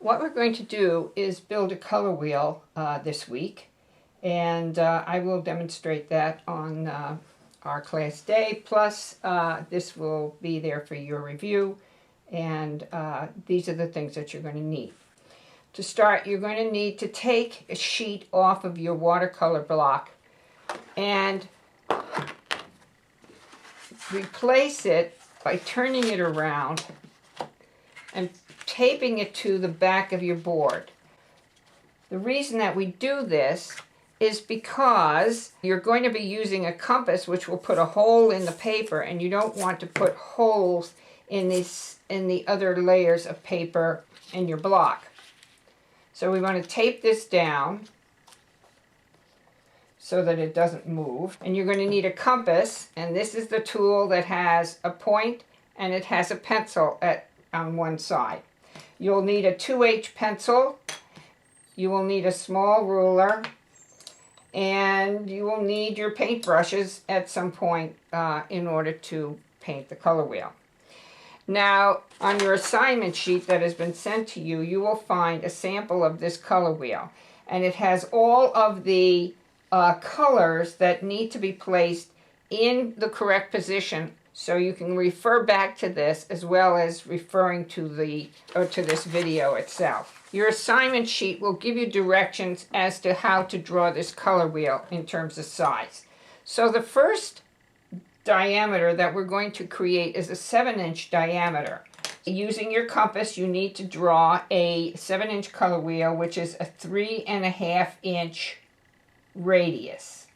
What we're going to do is build a color wheel this week, and I will demonstrate that on our class day. Plus, this will be there for your review, and these are the things that you're going to need. To start, you're going to need to take a sheet off of your watercolor block and replace it by turning it around and taping it to the back of your board. The reason that we do this is because you're going to be using a compass which will put a hole in the paper, and you don't want to put holes in the other layers of paper in your block. So we want to tape this down so that it doesn't move. And you're going to need a compass, and this is the tool that has a point and it has a pencil on one side. You'll need a 2H pencil, you will need a small ruler, and you will need your paint brushes at some point in order to paint the color wheel. Now, on your assignment sheet that has been sent to you, you will find a sample of this color wheel, and it has all of the colors that need to be placed in the correct position, so you can refer back to this as well as referring to this video itself. Your assignment sheet will give you directions as to how to draw this color wheel in terms of size. So the first diameter that we're going to create is a 7-inch diameter. Using your compass, you need to draw a 7-inch color wheel, which is a 3.5-inch radius,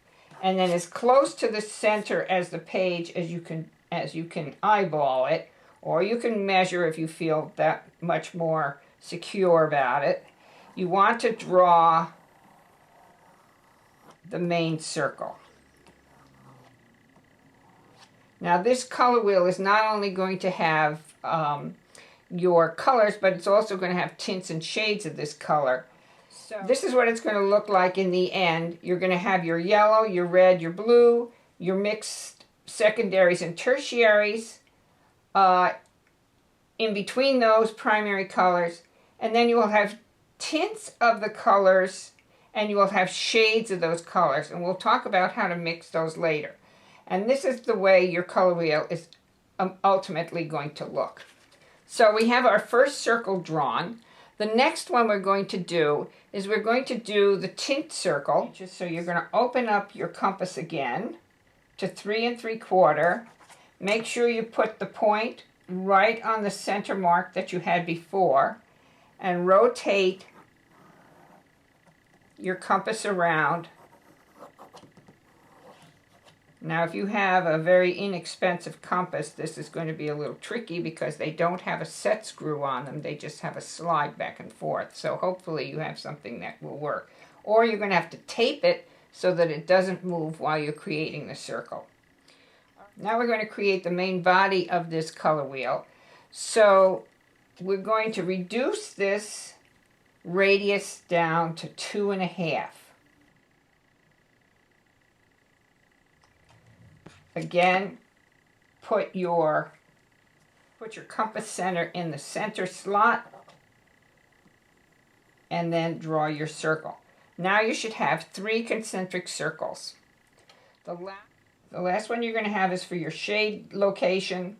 and then as close to the center as the page as you can eyeball it, or you can measure if you feel that much more secure about it. You want to draw the main circle. Now this color wheel is not only going to have your colors, but it's also going to have tints and shades of this color. So this is what it's going to look like in the end. You're going to have your yellow, your red, your blue, your mixed secondaries and tertiaries, in between those primary colors, and then you will have tints of the colors and you will have shades of those colors, and we'll talk about how to mix those later. And this is the way your color wheel is ultimately going to look. So we have our first circle drawn. The next one we're going to do is we're going to do the tint circle. So you're going to open up your compass again to 3 3/4. Make sure you put the point right on the center mark that you had before, and rotate your compass around. Now, if you have a very inexpensive compass, this is going to be a little tricky because they don't have a set screw on them. They just have a slide back and forth. So hopefully you have something that will work. Or you're going to have to tape it so that it doesn't move while you're creating the circle. Now we're going to create the main body of this color wheel. So we're going to reduce this radius down to 2.5. Again, put your compass center in the center slot, and then draw your circle. Now you should have 3 concentric circles. The last one you're going to have is for your shade location,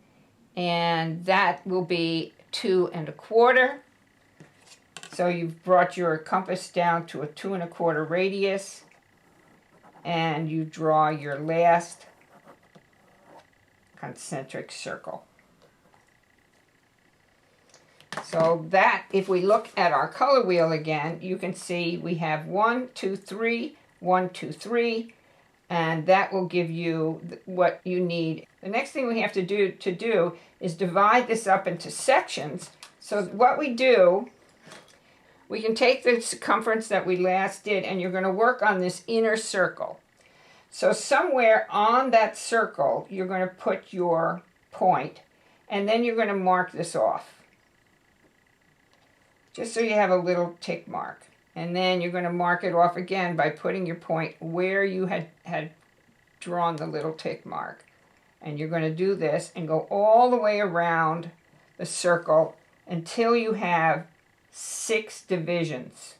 and that will be 2 1/4. So you've brought your compass down to a 2 1/4 radius, and you draw your last concentric circle. So that, if we look at our color wheel again, you can see we have 1 2 3, 1 2 3, and that will give you what you need. The next thing we have to do is divide this up into sections. So what we do, we can take the circumference that we last did, and you're going to work on this inner circle. So somewhere on that circle, you're going to put your point, and then you're going to mark this off, just so you have a little tick mark. And then you're going to mark it off again by putting your point where you had drawn the little tick mark. And you're going to do this and go all the way around the circle until you have 6 divisions.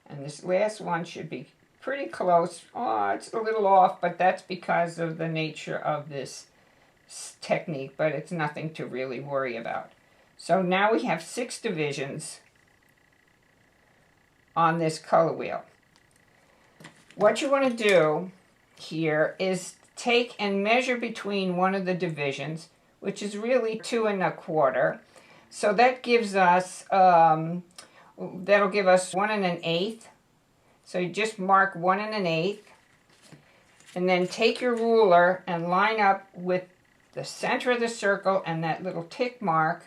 And this last one should be pretty close. Oh, it's a little off, but that's because of the nature of this technique, but it's nothing to really worry about. So now we have 6 divisions on this color wheel. What you want to do here is take and measure between one of the divisions, which is really 2 1/4. So that gives us, that'll give us 1 1/8. So you just mark 1 1/8, and then take your ruler and line up with the center of the circle and that little tick mark,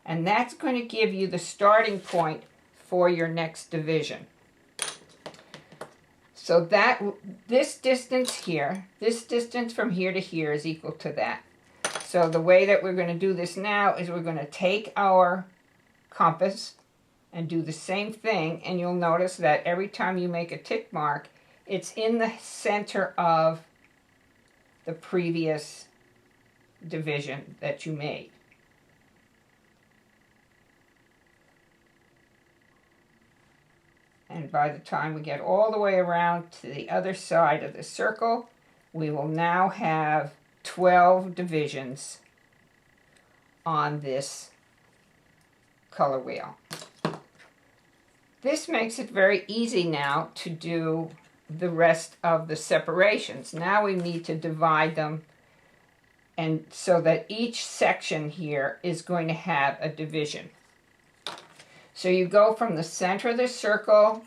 and that's going to give you the starting point for your next division. So that this distance here, this distance from here to here is equal to that. So the way that we're going to do this now is we're going to take our compass and do the same thing, and you'll notice that every time you make a tick mark, it's in the center of the previous division that you made. And by the time we get all the way around to the other side of the circle, we will now have 12 divisions on this color wheel. This makes it very easy now to do the rest of the separations. Now we need to divide them, and so that each section here is going to have a division. So you go from the center of the circle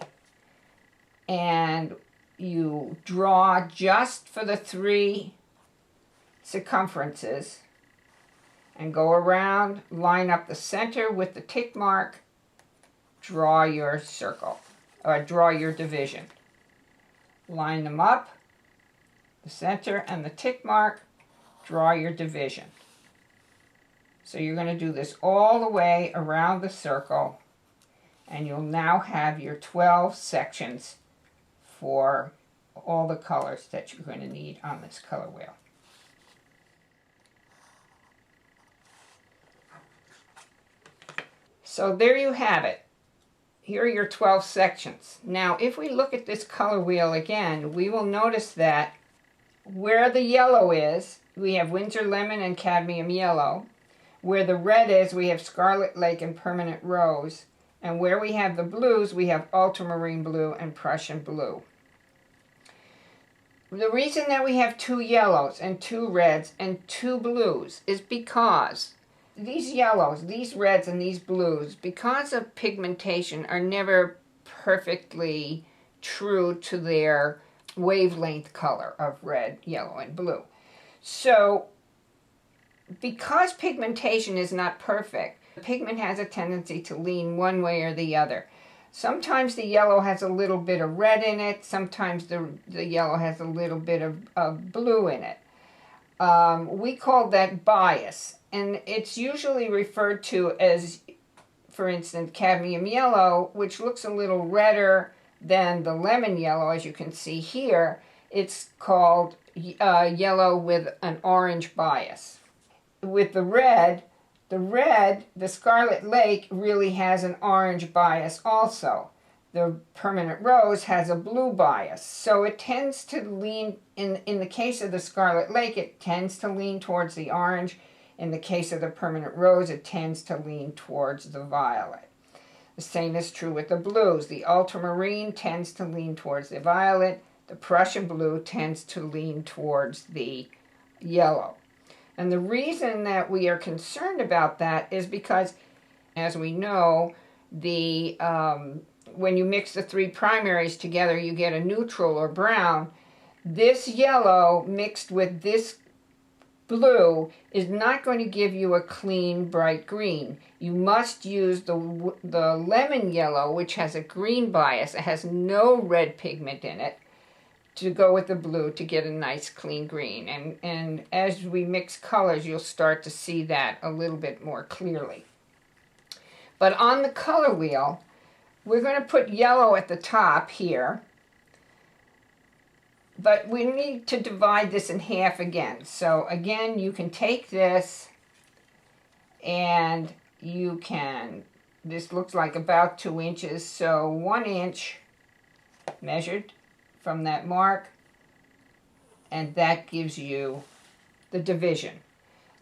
and you draw just for the 3 circumferences and go around, line up the center with the tick mark, draw your circle, or draw your division. Line them up, the center and the tick mark, draw your division. So you're going to do this all the way around the circle, and you'll now have your 12 sections for all the colors that you're going to need on this color wheel. So there you have it. Here are your 12 sections. Now, if we look at this color wheel again, we will notice that where the yellow is, we have Winsor Lemon and Cadmium Yellow. Where the red is, we have Scarlet Lake and Permanent Rose. And where we have the blues, we have Ultramarine Blue and Prussian Blue. The reason that we have 2 yellows and 2 reds and 2 blues is because these yellows, these reds, and these blues, because of pigmentation, are never perfectly true to their wavelength color of red, yellow, and blue. So, because pigmentation is not perfect, the pigment has a tendency to lean one way or the other. Sometimes the yellow has a little bit of red in it, sometimes the yellow has a little bit of blue in it. We call that bias, and it's usually referred to as, for instance, cadmium yellow, which looks a little redder than the lemon yellow, as you can see here. It's called yellow with an orange bias. With the red, the Scarlet Lake really has an orange bias also. The Permanent Rose has a blue bias. So it tends to lean, in the case of the Scarlet Lake, it tends to lean towards the orange. In the case of the Permanent Rose, it tends to lean towards the violet. The same is true with the blues. The Ultramarine tends to lean towards the violet. The Prussian Blue tends to lean towards the yellow. And the reason that we are concerned about that is because, as we know, when you mix the 3 primaries together, you get a neutral or brown. This yellow mixed with this blue is not going to give you a clean, bright green. You must use the lemon yellow, which has a green bias. It has no red pigment in it, to go with the blue to get a nice clean green. And as we mix colors, you'll start to see that a little bit more clearly. But on the color wheel, we're going to put yellow at the top here. But we need to divide this in half again. So again, you can take this and you can, this looks like about 2 inches, so 1 inch measured from that mark, and that gives you the division.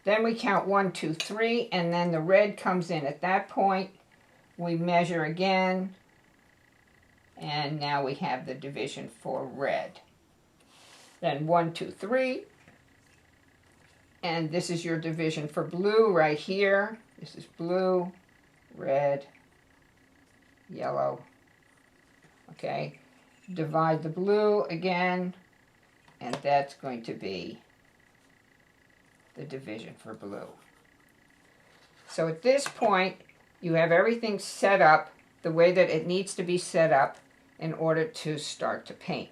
Then we count 1, 2, 3, and then the red comes in at that point. We measure again, and now we have the division for red. Then 1, 2, 3, and this is your division for blue right here. This is blue, red, yellow. Okay, divide the blue again, and that's going to be the division for blue. So at this point, you have everything set up the way that it needs to be set up in order to start to paint.